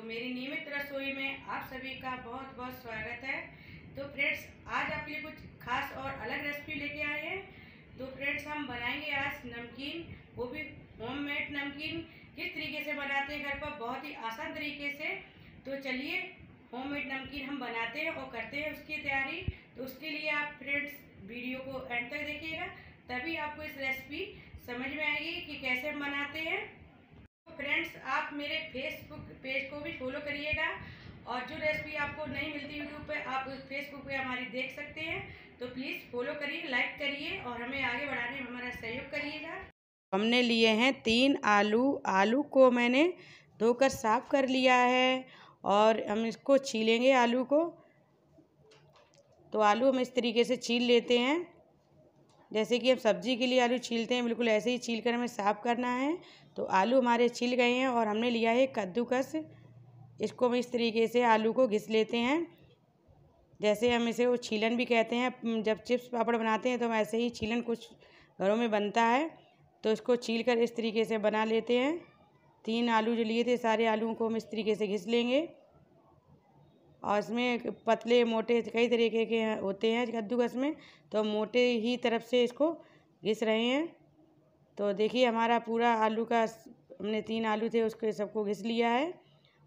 मेरी नियमित रसोई में आप सभी का बहुत बहुत स्वागत है। तो फ्रेंड्स, आज आपके लिए कुछ खास और अलग रेसिपी लेके आए हैं। तो फ्रेंड्स, हम बनाएंगे आज नमकीन, वो भी होममेड नमकीन। किस तरीके से बनाते हैं घर पर, बहुत ही आसान तरीके से। तो चलिए होममेड नमकीन हम बनाते हैं और करते हैं उसकी तैयारी। तो उसके लिए आप फ्रेंड्स वीडियो को एंड तक देखिएगा, तभी आपको इस रेसिपी समझ में आएगी कि कैसे हम बनाते हैं। फ्रेंड्स, आप मेरे फेसबुक पेज को भी फॉलो करिएगा, और जो रेसिपी आपको नहीं मिलती यूट्यूब पे, आप फेसबुक पे हमारी देख सकते हैं। तो प्लीज़ फॉलो करिए, लाइक करिए और हमें आगे बढ़ाने में हमारा सहयोग करिएगा। हमने लिए हैं 3 आलू। आलू को मैंने धोकर साफ कर लिया है और हम इसको छीलेंगे आलू को। तो आलू हम इस तरीके से छील लेते हैं, जैसे कि हम सब्जी के लिए आलू छीलते हैं, बिल्कुल ऐसे ही छील कर हमें साफ़ करना है। तो आलू हमारे छिल गए हैं और हमने लिया है कद्दूकस। इसको हम इस तरीके से आलू को घिस लेते हैं, जैसे हम इसे वो छीलन भी कहते हैं। जब चिप्स पापड़ बनाते हैं तो हम ऐसे ही छीलन कुछ घरों में बनता है। तो इसको छील कर इस तरीके से बना लेते हैं। 3 आलू जो लिए थे, सारे आलूओं को हम इस तरीके से घिस लेंगे। और इसमें पतले मोटे कई तरीके के होते हैं कद्दूकस में, तो मोटे ही तरफ से इसको घिस रहे हैं। तो देखिए हमारा पूरा आलू का, हमने 3 आलू थे उसको सबको घिस लिया है।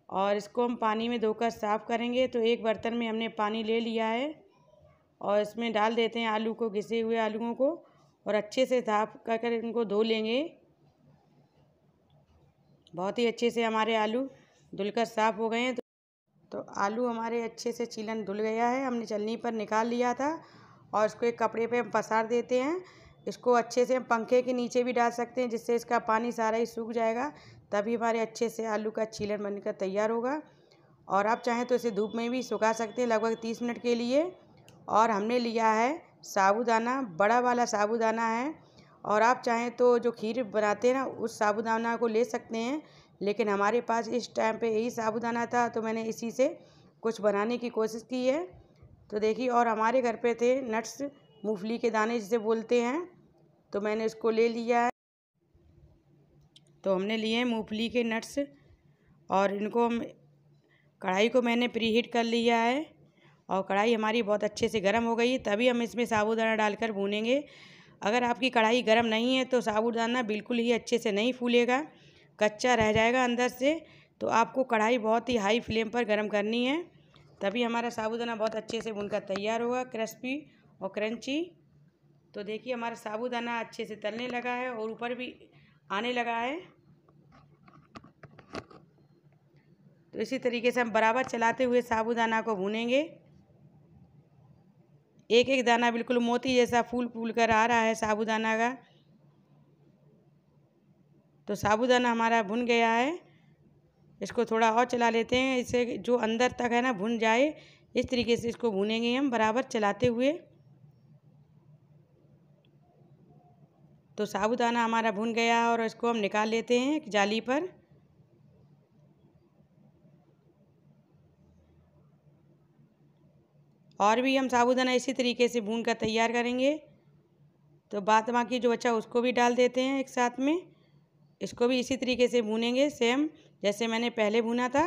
और इसको हम पानी में धोकर साफ़ करेंगे। तो एक बर्तन में हमने पानी ले लिया है और इसमें डाल देते हैं आलू को, घिसे हुए आलूओं को, और अच्छे से साफ कर इनको धो लेंगे। बहुत ही अच्छे से हमारे आलू धुलकर साफ़ हो गए हैं। तो आलू हमारे अच्छे से छीलन धुल गया है, हमने छलनी पर निकाल लिया था और इसको एक कपड़े पे हम पसार देते हैं। इसको अच्छे से हम पंखे के नीचे भी डाल सकते हैं, जिससे इसका पानी सारा ही सूख जाएगा, तभी हमारे अच्छे से आलू का छीलन बनकर तैयार होगा। और आप चाहें तो इसे धूप में भी सुखा सकते हैं लगभग 30 मिनट के लिए। और हमने लिया है साबूदाना, बड़ा वाला साबूदाना है। और आप चाहें तो जो खीर बनाते हैं ना, उस साबूदाना को ले सकते हैं, लेकिन हमारे पास इस टाइम पे यही साबूदाना था, तो मैंने इसी से कुछ बनाने की कोशिश की है। तो देखिए, और हमारे घर पे थे नट्स, मूंगफली के दाने जिसे बोलते हैं, तो मैंने इसको ले लिया है। तो हमने लिए हैं मूंगफली के नट्स और इनको हम, कढ़ाई को मैंने प्रीहीट कर लिया है और कढ़ाई हमारी बहुत अच्छे से गर्म हो गई, तभी हम इसमें साबूदाना डालकर भूनेंगे। अगर आपकी कढ़ाई गर्म नहीं है तो साबूदाना बिल्कुल ही अच्छे से नहीं फूलेगा, कच्चा रह जाएगा अंदर से। तो आपको कढ़ाई बहुत ही हाई फ्लेम पर गर्म करनी है, तभी हमारा साबूदाना बहुत अच्छे से भुनकर तैयार होगा, क्रिस्पी और क्रंची। तो देखिए हमारा साबूदाना अच्छे से तलने लगा है और ऊपर भी आने लगा है। तो इसी तरीके से हम बराबर चलाते हुए साबूदाना को भूनेंगे। एक एक दाना बिल्कुल मोती जैसा फूल फूल कर आ रहा है साबूदाना का। तो साबूदाना हमारा भुन गया है, इसको थोड़ा और चला लेते हैं, इससे जो अंदर तक है ना भुन जाए। इस तरीके से इसको भूनेंगे हम बराबर चलाते हुए। तो साबूदाना हमारा भुन गया और इसको हम निकाल लेते हैं एक जाली पर। और भी हम साबूदाना इसी तरीके से भून कर तैयार करेंगे। तो बाद बाकी जो बचा उसको भी डाल देते हैं एक साथ में। इसको भी इसी तरीके से भूनेंगे, सेम जैसे मैंने पहले भुना था।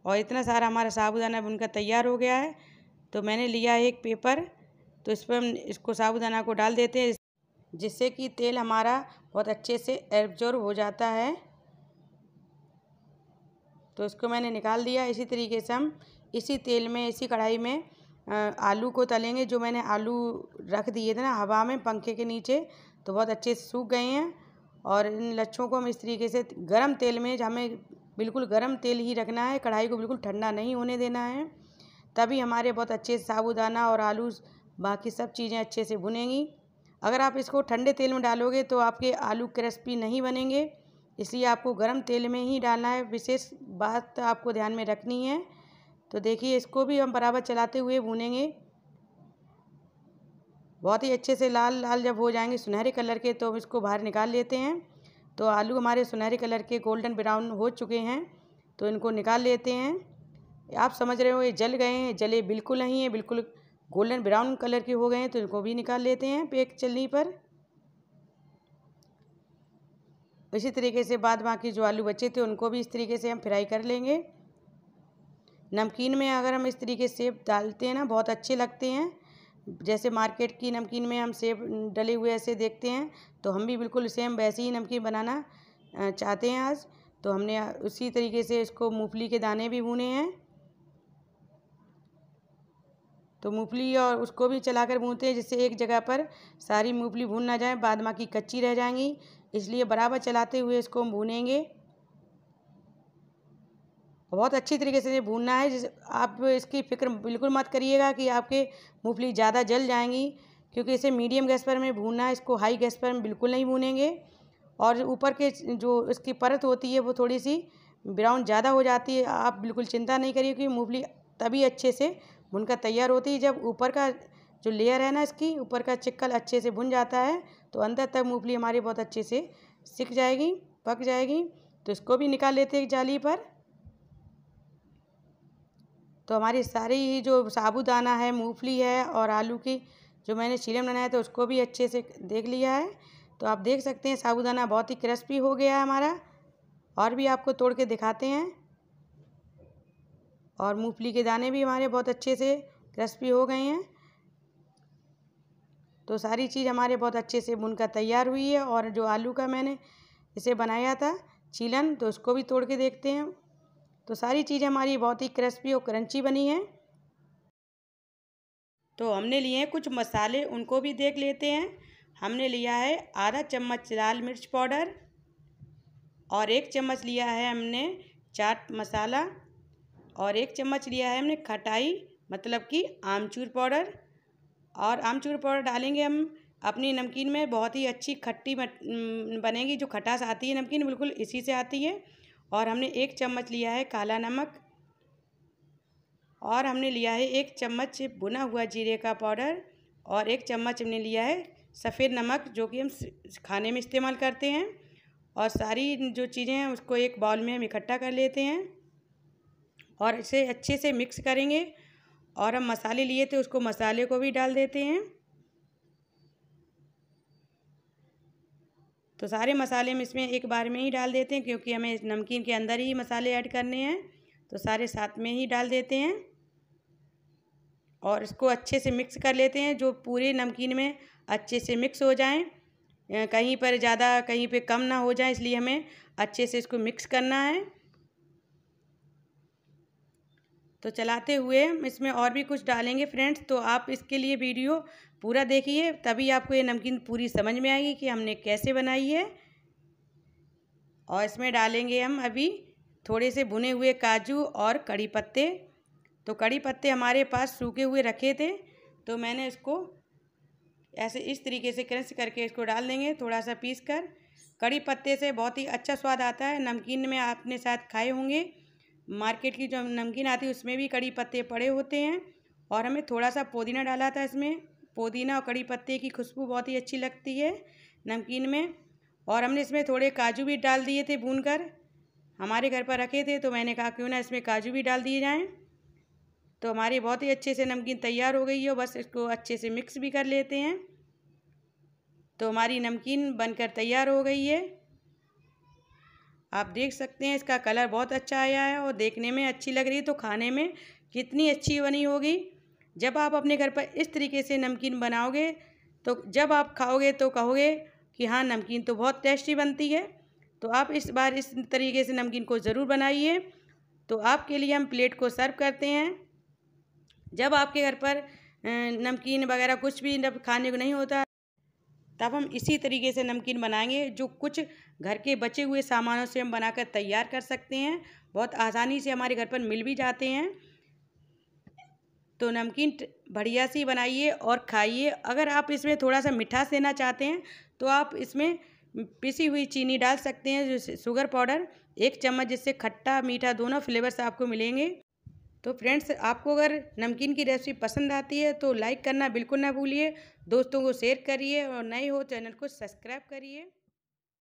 और इतना सारा हमारा साबूदाना भुनकर तैयार हो गया है। तो मैंने लिया है एक पेपर, तो इस पर हम इसको साबूदाना को डाल देते हैं, जिससे कि तेल हमारा बहुत अच्छे से एब्जॉर्ब हो जाता है। तो इसको मैंने निकाल दिया। इसी तरीके से हम इसी तेल में, इसी कढ़ाई में आलू को तलेंगे। जो मैंने आलू रख दिए थे ना हवा में पंखे के नीचे, तो बहुत अच्छे से सूख गए हैं। और इन लच्छों को हम इस तरीके से गरम तेल में, हमें बिल्कुल गरम तेल ही रखना है, कढ़ाई को बिल्कुल ठंडा नहीं होने देना है, तभी हमारे बहुत अच्छे से साबूदाना और आलू बाकी सब चीज़ें अच्छे से भुनेंगी। अगर आप इसको ठंडे तेल में डालोगे तो आपके आलू क्रिस्पी नहीं बनेंगे, इसलिए आपको गरम तेल में ही डालना है। विशेष बात आपको ध्यान में रखनी है। तो देखिए इसको भी हम बराबर चलाते हुए भूनेंगे। बहुत ही अच्छे से लाल लाल जब हो जाएंगे सुनहरे कलर के, तो हम इसको बाहर निकाल लेते हैं। तो आलू हमारे सुनहरे कलर के गोल्डन ब्राउन हो चुके हैं, तो इनको निकाल लेते हैं। आप समझ रहे हो ये जल गए हैं, जले बिल्कुल नहीं है, बिल्कुल गोल्डन ब्राउन कलर के हो गए हैं। तो इनको भी निकाल लेते हैं एक चलनी पर। इसी तरीके से बाद बाकी जो आलू बचे थे उनको भी इस तरीके से हम फ्राई कर लेंगे। नमकीन में अगर हम इस तरीके से सेब डालते हैं ना, बहुत अच्छे लगते हैं। जैसे मार्केट की नमकीन में हम सेब डले हुए ऐसे देखते हैं, तो हम भी बिल्कुल सेम वैसे ही नमकीन बनाना चाहते हैं आज। तो हमने उसी तरीके से इसको मूंगफली के दाने भी भुने हैं। तो मूंगफली और उसको भी चलाकर भूनते हैं, जिससे एक जगह पर सारी मूंगफली भून ना जाए, बाद बाकी कच्ची रह जाएंगी। इसलिए बराबर चलाते हुए इसको हम भूनेंगे। बहुत अच्छी तरीके से भूनना है। जिस आप इसकी फ़िक्र बिल्कुल मत करिएगा कि आपके मूंगफली ज़्यादा जल जाएंगी, क्योंकि इसे मीडियम गैस पर हमें भूनना है। इसको हाई गैस पर हम बिल्कुल नहीं भूनेंगे। और ऊपर के जो इसकी परत होती है वो थोड़ी सी ब्राउन ज़्यादा हो जाती है। आप बिल्कुल चिंता नहीं करिए, क्योंकि मूंगफली तभी अच्छे से भुनकर तैयार होती है जब ऊपर का जो लेयर है ना, इसकी ऊपर का चिक्कल अच्छे से भुन जाता है, तो अंदर तक मूंगफली हमारी बहुत अच्छे से सिक जाएगी, पक जाएगी। तो इसको भी निकाल लेते हैं एक जाली पर। तो हमारी सारी जो साबूदाना है, मूंगफली है और आलू की जो मैंने चीलन बनाया था उसको भी अच्छे से देख लिया है। तो आप देख सकते हैं साबूदाना बहुत ही क्रिस्पी हो गया है हमारा। और भी आपको तोड़ के दिखाते हैं। और मूंगफली के दाने भी हमारे बहुत अच्छे से क्रिस्पी हो गए हैं। तो सारी चीज़ हमारे बहुत अच्छे से भुनकर तैयार हुई है। और जो आलू का मैंने इसे बनाया था चीलन, तो उसको भी तोड़ के देखते हैं। तो सारी चीज़ें हमारी बहुत ही क्रिस्पी और क्रंची बनी हैं। तो हमने लिए हैं कुछ मसाले, उनको भी देख लेते हैं। हमने लिया है आधा चम्मच लाल मिर्च पाउडर, और 1 चम्मच लिया है हमने चाट मसाला, और 1 चम्मच लिया है हमने खटाई मतलब कि आमचूर पाउडर। और आमचूर पाउडर डालेंगे हम अपनी नमकीन में, बहुत ही अच्छी खट्टी बनेगी। जो खटास आती है नमकीन बिल्कुल इसी से आती है। और हमने 1 चम्मच लिया है काला नमक, और हमने लिया है 1 चम्मच भुना हुआ जीरे का पाउडर, और 1 चम्मच हमने लिया है सफ़ेद नमक, जो कि हम खाने में इस्तेमाल करते हैं। और सारी जो चीज़ें हैं उसको एक बाउल में हम इकट्ठा कर लेते हैं और इसे अच्छे से मिक्स करेंगे। और हम मसाले लिए थे उसको मसाले को भी डाल देते हैं। तो सारे मसाले हम इसमें एक बार में ही डाल देते हैं, क्योंकि हमें नमकीन के अंदर ही मसाले ऐड करने हैं। तो सारे साथ में ही डाल देते हैं और इसको अच्छे से मिक्स कर लेते हैं, जो पूरे नमकीन में अच्छे से मिक्स हो जाएं। कहीं पर ज़्यादा कहीं पे कम ना हो जाए, इसलिए हमें अच्छे से इसको मिक्स करना है। तो चलाते हुए हम इसमें और भी कुछ डालेंगे फ्रेंड्स, तो आप इसके लिए वीडियो पूरा देखिए, तभी आपको ये नमकीन पूरी समझ में आएगी कि हमने कैसे बनाई है। और इसमें डालेंगे हम अभी थोड़े से भुने हुए काजू और कड़ी पत्ते। तो कड़ी पत्ते हमारे पास सूखे हुए रखे थे, तो मैंने इसको ऐसे इस तरीके से क्रश करके इसको डाल देंगे, थोड़ा सा पीस कर। कड़ी पत्ते से बहुत ही अच्छा स्वाद आता है। नमकीन में आपने शायद खाए होंगे, मार्केट की जो नमकीन आती है उसमें भी कड़ी पत्ते पड़े होते हैं। और हमें थोड़ा सा पुदीना डाला था इसमें। पुदीना और कड़ी पत्ते की खुशबू बहुत ही अच्छी लगती है नमकीन में। और हमने इसमें थोड़े काजू भी डाल दिए थे भूनकर, हमारे घर पर रखे थे, तो मैंने कहा क्यों ना इसमें काजू भी डाल दिए जाएं। तो हमारी बहुत ही अच्छे से नमकीन तैयार हो गई है। बस इसको अच्छे से मिक्स भी कर लेते हैं। तो हमारी नमकीन बनकर तैयार हो गई है। आप देख सकते हैं इसका कलर बहुत अच्छा आया है और देखने में अच्छी लग रही है, तो खाने में कितनी अच्छी बनी होगी। जब आप अपने घर पर इस तरीके से नमकीन बनाओगे, तो जब आप खाओगे तो कहोगे कि हाँ, नमकीन तो बहुत टेस्टी बनती है। तो आप इस बार इस तरीके से नमकीन को ज़रूर बनाइए। तो आपके लिए हम प्लेट को सर्व करते हैं। जब आपके घर पर नमकीन वगैरह कुछ भी खाने को नहीं होता, तब हम इसी तरीके से नमकीन बनाएंगे, जो कुछ घर के बचे हुए सामानों से हम बनाकर तैयार कर सकते हैं। बहुत आसानी से हमारे घर पर मिल भी जाते हैं। तो नमकीन बढ़िया सी बनाइए और खाइए। अगर आप इसमें थोड़ा सा मिठास देना चाहते हैं, तो आप इसमें पिसी हुई चीनी डाल सकते हैं, जो शुगर पाउडर 1 चम्मच, जिससे खट्टा मीठा दोनों फ्लेवर्स आपको मिलेंगे। तो फ्रेंड्स, आपको अगर नमकीन की रेसिपी पसंद आती है तो लाइक करना बिल्कुल ना भूलिए, दोस्तों को शेयर करिए और नए हो चैनल को सब्सक्राइब करिए।